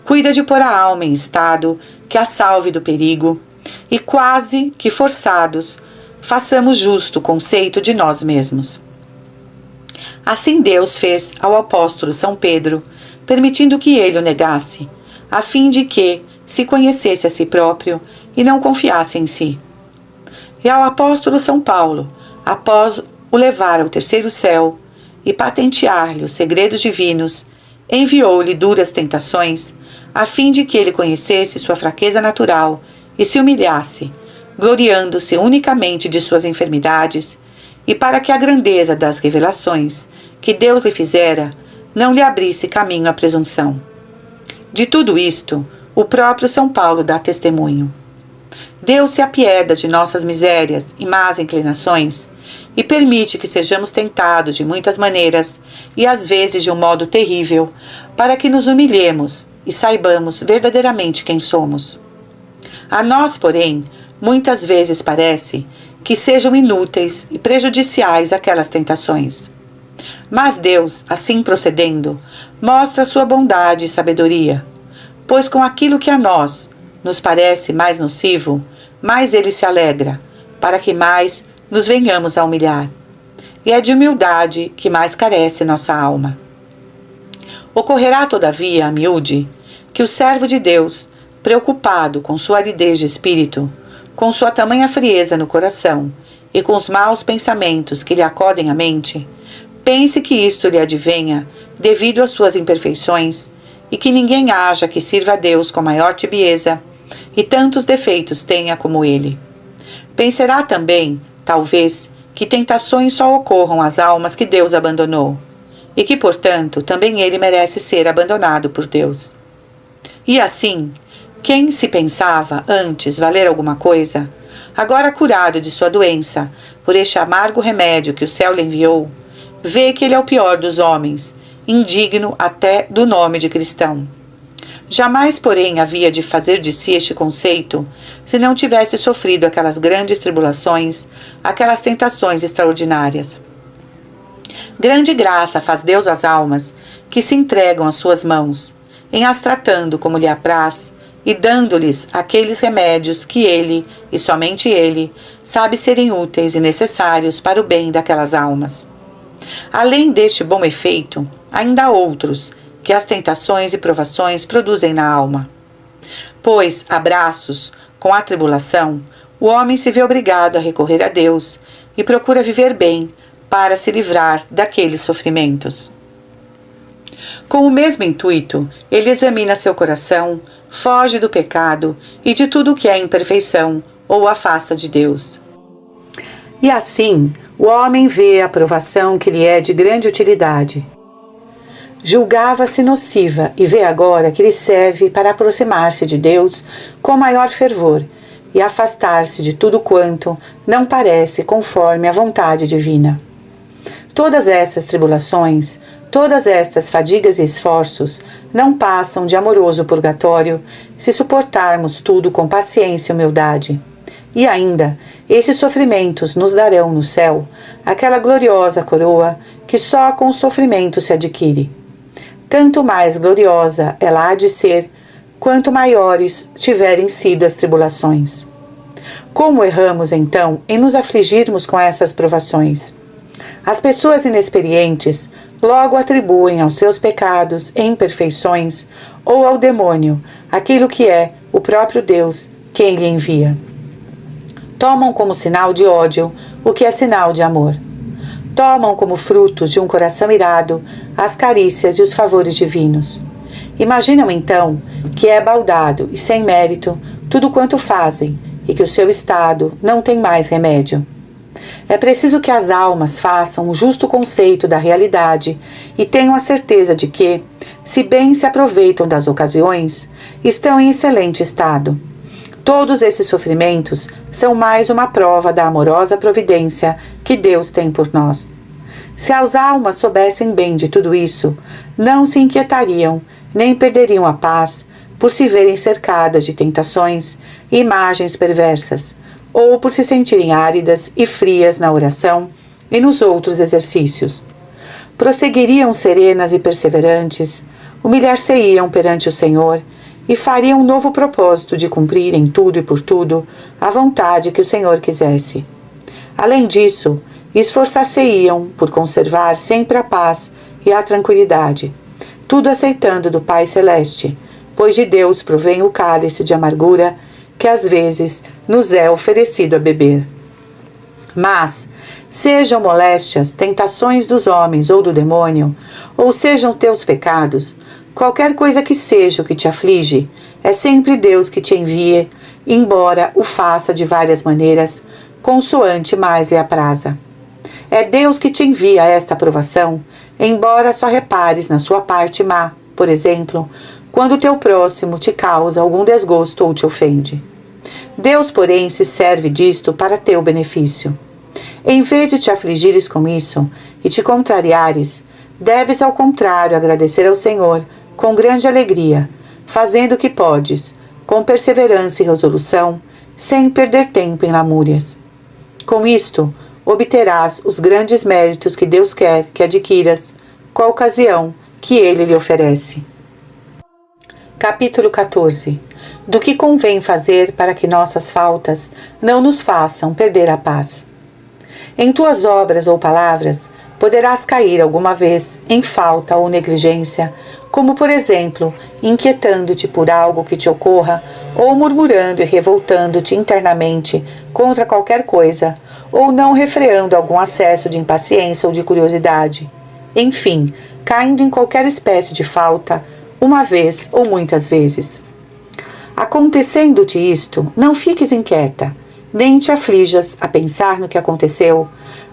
cuida de pôr a alma em estado que a salve do perigo, e quase que forçados, façamos justo conceito de nós mesmos. Assim Deus fez ao apóstolo São Pedro, permitindo que ele o negasse, a fim de que se conhecesse a si próprio e não confiasse em si. E ao apóstolo São Paulo, após o levar ao terceiro céu e patentear-lhe os segredos divinos, enviou-lhe duras tentações, a fim de que ele conhecesse sua fraqueza natural e se humilhasse, gloriando-se unicamente de suas enfermidades, e para que a grandeza das revelações que Deus lhe fizera não lhe abrisse caminho à presunção. De tudo isto, o próprio São Paulo dá testemunho. Deus se apieda de nossas misérias e más inclinações e permite que sejamos tentados de muitas maneiras e às vezes de um modo terrível, para que nos humilhemos e saibamos verdadeiramente quem somos. A nós, porém, muitas vezes parece que sejam inúteis e prejudiciais aquelas tentações. Mas Deus, assim procedendo, mostra sua bondade e sabedoria, pois com aquilo que a nós nos parece mais nocivo, mais ele se alegra, para que mais nos venhamos a humilhar. E é de humildade que mais carece nossa alma. Ocorrerá, todavia, a miúde, que o servo de Deus, preocupado com sua aridez de espírito, com sua tamanha frieza no coração e com os maus pensamentos que lhe acodem à mente, pense que isto lhe advenha devido às suas imperfeições e que ninguém haja que sirva a Deus com maior tibieza e tantos defeitos tenha como ele. Pensará também, talvez, que tentações só ocorram às almas que Deus abandonou e que, portanto, também ele merece ser abandonado por Deus. E assim, quem se pensava antes valer alguma coisa, agora curado de sua doença por este amargo remédio que o céu lhe enviou, vê que ele é o pior dos homens, indigno até do nome de cristão. Jamais, porém, havia de fazer de si este conceito se não tivesse sofrido aquelas grandes tribulações, aquelas tentações extraordinárias. Grande graça faz Deus às almas que se entregam às suas mãos, em as tratando como lhe apraz e dando-lhes aqueles remédios que ele, e somente ele, sabe serem úteis e necessários para o bem daquelas almas. Além deste bom efeito, ainda há outros que as tentações e provações produzem na alma. Pois, a braços com a tribulação, o homem se vê obrigado a recorrer a Deus e procura viver bem para se livrar daqueles sofrimentos. Com o mesmo intuito, ele examina seu coração, foge do pecado e de tudo o que é imperfeição ou afasta de Deus. E assim, o homem vê a provação que lhe é de grande utilidade. Julgava-se nociva e vê agora que lhe serve para aproximar-se de Deus com maior fervor e afastar-se de tudo quanto não parece conforme a vontade divina. Todas essas tribulações Todas estas fadigas e esforços não passam de amoroso purgatório se suportarmos tudo com paciência e humildade. E ainda, esses sofrimentos nos darão no céu aquela gloriosa coroa que só com o sofrimento se adquire. Tanto mais gloriosa ela há de ser, quanto maiores tiverem sido as tribulações. Como erramos, então, em nos afligirmos com essas provações? As pessoas inexperientes logo atribuem aos seus pecados e imperfeições ou ao demônio aquilo que é o próprio Deus quem lhe envia. Tomam como sinal de ódio o que é sinal de amor. Tomam como frutos de um coração irado as carícias e os favores divinos. Imaginam então que é baldado e sem mérito tudo quanto fazem e que o seu estado não tem mais remédio. É preciso que as almas façam um justo conceito da realidade e tenham a certeza de que, se bem se aproveitam das ocasiões, estão em excelente estado. Todos esses sofrimentos são mais uma prova da amorosa providência que Deus tem por nós. Se as almas soubessem bem de tudo isso, não se inquietariam, nem perderiam a paz por se verem cercadas de tentações e imagens perversas, ou por se sentirem áridas e frias na oração e nos outros exercícios. Prosseguiriam serenas e perseverantes, humilhar-se-iam perante o Senhor e fariam um novo propósito de cumprir em tudo e por tudo a vontade que o Senhor quisesse. Além disso, esforçar-se-iam por conservar sempre a paz e a tranquilidade, tudo aceitando do Pai Celeste, pois de Deus provém o cálice de amargura que às vezes nos é oferecido a beber. Mas, sejam moléstias, tentações dos homens ou do demônio, ou sejam teus pecados, qualquer coisa que seja o que te aflige, é sempre Deus que te envie, embora o faça de várias maneiras, consoante mais lhe apraza. É Deus que te envia esta provação, embora só repares na sua parte má, por exemplo, quando teu próximo te causa algum desgosto ou te ofende. Deus, porém, se serve disto para teu benefício. Em vez de te afligires com isso e te contrariares, deves, ao contrário, agradecer ao Senhor com grande alegria, fazendo o que podes, com perseverança e resolução, sem perder tempo em lamúrias. Com isto, obterás os grandes méritos que Deus quer que adquiras com a ocasião que Ele lhe oferece. Capítulo 14. Do que convém fazer para que nossas faltas não nos façam perder a paz. Em tuas obras ou palavras, poderás cair alguma vez em falta ou negligência, como por exemplo, inquietando-te por algo que te ocorra, ou murmurando e revoltando-te internamente contra qualquer coisa, ou não refreando algum acesso de impaciência ou de curiosidade. Enfim, caindo em qualquer espécie de falta, uma vez ou muitas vezes. Acontecendo-te isto, não fiques inquieta, nem te aflijas a pensar no que aconteceu,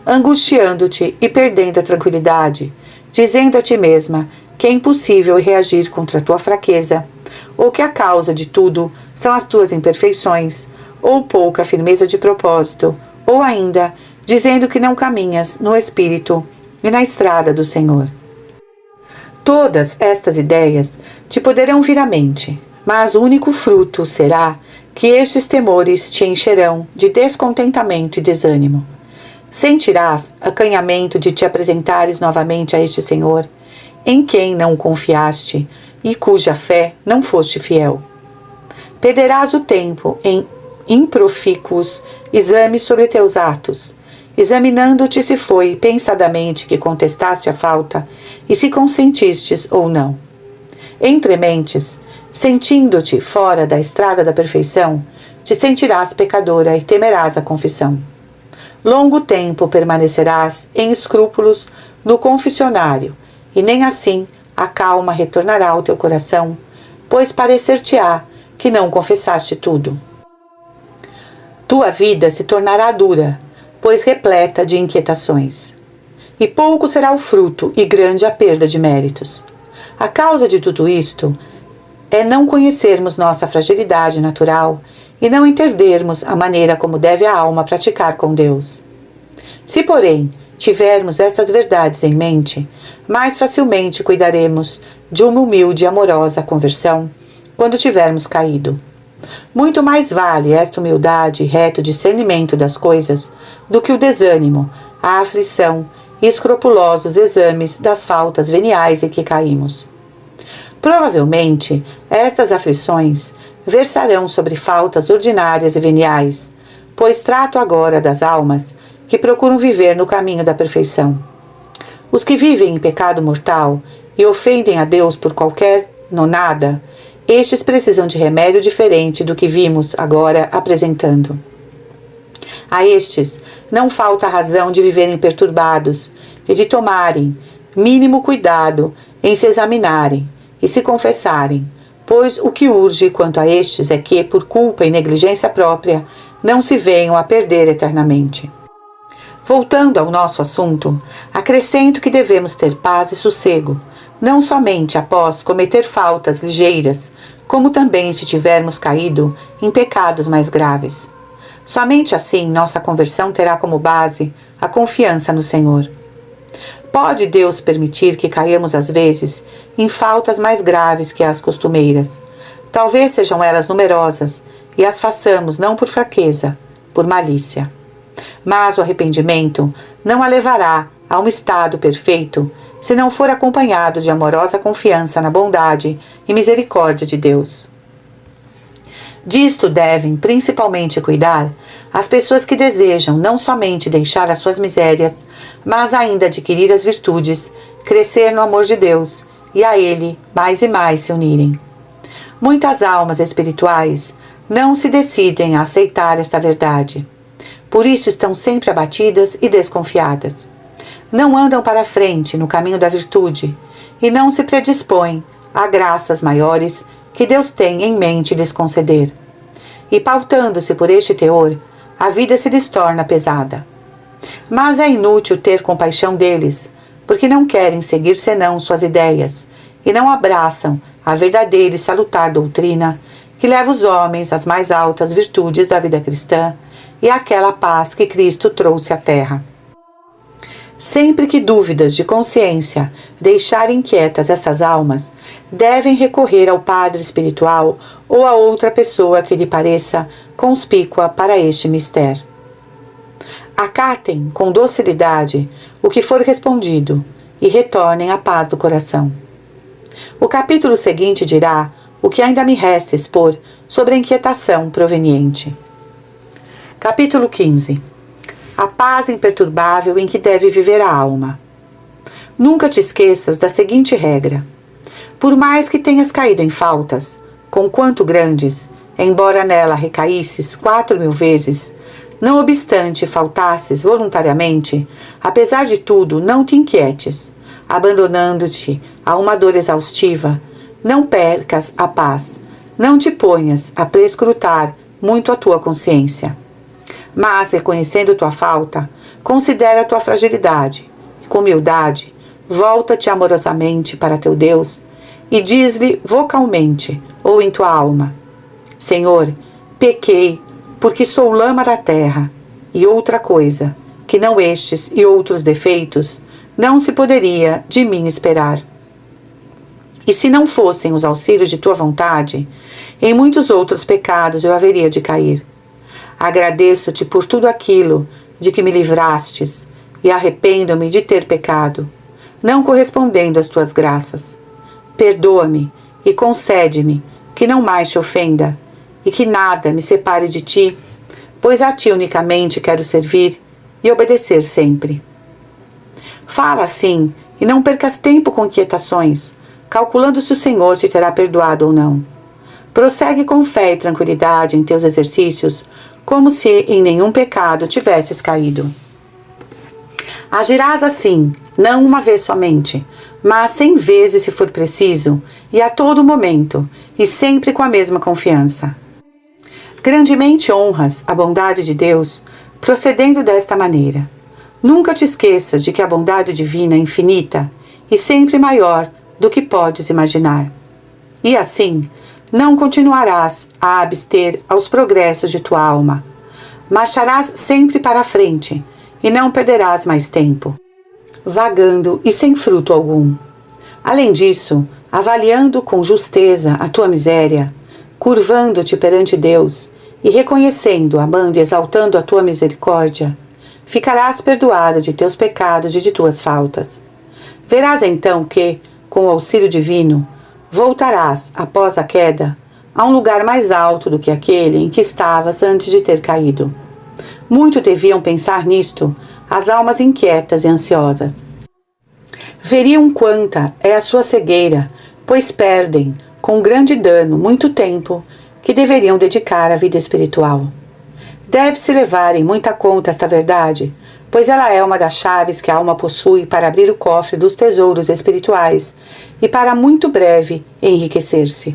angustiando-te e perdendo a tranquilidade, dizendo a ti mesma que é impossível reagir contra a tua fraqueza, ou que a causa de tudo são as tuas imperfeições, ou pouca firmeza de propósito, ou ainda dizendo que não caminhas no Espírito e na estrada do Senhor. Todas estas ideias te poderão vir à mente, mas o único fruto será que estes temores te encherão de descontentamento e desânimo. Sentirás acanhamento de te apresentares novamente a este Senhor, em quem não confiaste e cuja fé não foste fiel. Perderás o tempo em improfícuos exames sobre teus atos, examinando-te se foi pensadamente que contestaste a falta e se consentistes ou não. Entre mentes, sentindo-te fora da estrada da perfeição, te sentirás pecadora e temerás a confissão. Longo tempo permanecerás em escrúpulos no confessionário, e nem assim a calma retornará ao teu coração, pois parecer-te-á que não confessaste tudo. Tua vida se tornará dura, pois repleta de inquietações. E pouco será o fruto e grande a perda de méritos. A causa de tudo isto é não conhecermos nossa fragilidade natural e não entendermos a maneira como deve a alma praticar com Deus. Se, porém, tivermos essas verdades em mente, mais facilmente cuidaremos de uma humilde e amorosa conversão quando tivermos caído. Muito mais vale esta humildade e reto discernimento das coisas do que o desânimo, a aflição e escrupulosos exames das faltas veniais em que caímos. Provavelmente, estas aflições versarão sobre faltas ordinárias e veniais, pois trato agora das almas que procuram viver no caminho da perfeição. Os que vivem em pecado mortal e ofendem a Deus por qualquer nonada, estes precisam de remédio diferente do que vimos agora apresentando. A estes não falta a razão de viverem perturbados e de tomarem mínimo cuidado em se examinarem e se confessarem, pois o que urge quanto a estes é que, por culpa e negligência própria, não se venham a perder eternamente. Voltando ao nosso assunto, acrescento que devemos ter paz e sossego, não somente após cometer faltas ligeiras, como também se tivermos caído em pecados mais graves. Somente assim nossa conversão terá como base a confiança no Senhor. Pode Deus permitir que caiamos às vezes em faltas mais graves que as costumeiras. Talvez sejam elas numerosas e as façamos não por fraqueza, por malícia. Mas o arrependimento não a levará a um estado perfeito se não for acompanhado de amorosa confiança na bondade e misericórdia de Deus. Disto devem principalmente cuidar as pessoas que desejam não somente deixar as suas misérias, mas ainda adquirir as virtudes, crescer no amor de Deus e a Ele mais e mais se unirem. Muitas almas espirituais não se decidem a aceitar esta verdade. Por isso estão sempre abatidas e desconfiadas. Não andam para a frente no caminho da virtude e não se predispõem a graças maiores que Deus tem em mente lhes conceder. E pautando-se por este teor, a vida se lhes torna pesada. Mas é inútil ter compaixão deles, porque não querem seguir senão suas ideias e não abraçam a verdadeira e salutar doutrina que leva os homens às mais altas virtudes da vida cristã e àquela paz que Cristo trouxe à terra. Sempre que dúvidas de consciência deixarem inquietas essas almas, devem recorrer ao padre espiritual ou a outra pessoa que lhe pareça conspícua para este mistério. Acatem com docilidade o que for respondido e retornem à paz do coração. O capítulo seguinte dirá o que ainda me resta expor sobre a inquietação proveniente. Capítulo 15. A paz imperturbável em que deve viver a alma. Nunca te esqueças da seguinte regra. Por mais que tenhas caído em faltas, conquanto grandes, embora nela recaísses 4.000 vezes, não obstante faltasses voluntariamente, apesar de tudo, não te inquietes, abandonando-te a uma dor exaustiva, não percas a paz, não te ponhas a prescrutar muito a tua consciência. Mas, reconhecendo tua falta, considera tua fragilidade e, com humildade, volta-te amorosamente para teu Deus e diz-lhe vocalmente ou em tua alma: Senhor, pequei, porque sou lama da terra, e outra coisa, que não estes e outros defeitos, não se poderia de mim esperar. E se não fossem os auxílios de tua vontade, em muitos outros pecados eu haveria de cair. Agradeço-te por tudo aquilo de que me livrastes e arrependo-me de ter pecado, não correspondendo às tuas graças. Perdoa-me e concede-me que não mais te ofenda e que nada me separe de ti, pois a ti unicamente quero servir e obedecer sempre. Fala assim e não percas tempo com inquietações, calculando se o Senhor te terá perdoado ou não. Prossegue com fé e tranquilidade em teus exercícios, como se em nenhum pecado tivesses caído. Agirás assim, não uma vez somente, mas 100 vezes se for preciso, e a todo momento, e sempre com a mesma confiança. Grandemente honras a bondade de Deus, procedendo desta maneira. Nunca te esqueças de que a bondade divina é infinita e sempre maior do que podes imaginar. E assim, não continuarás a abster aos progressos de tua alma. Marcharás sempre para a frente e não perderás mais tempo. vagando e sem fruto algum. Além disso, avaliando com justeza a tua miséria, curvando-te perante Deus e reconhecendo, amando e exaltando a tua misericórdia, ficarás perdoado de teus pecados e de tuas faltas. Verás então que, com o auxílio divino, voltarás, após a queda, a um lugar mais alto do que aquele em que estavas antes de ter caído. Muito deviam pensar nisto as almas inquietas e ansiosas. Veriam quanta é a sua cegueira, pois perdem, com grande dano, muito tempo que deveriam dedicar à vida espiritual. Deve-se levar em muita conta esta verdade, pois ela é uma das chaves que a alma possui para abrir o cofre dos tesouros espirituais e para muito breve enriquecer-se.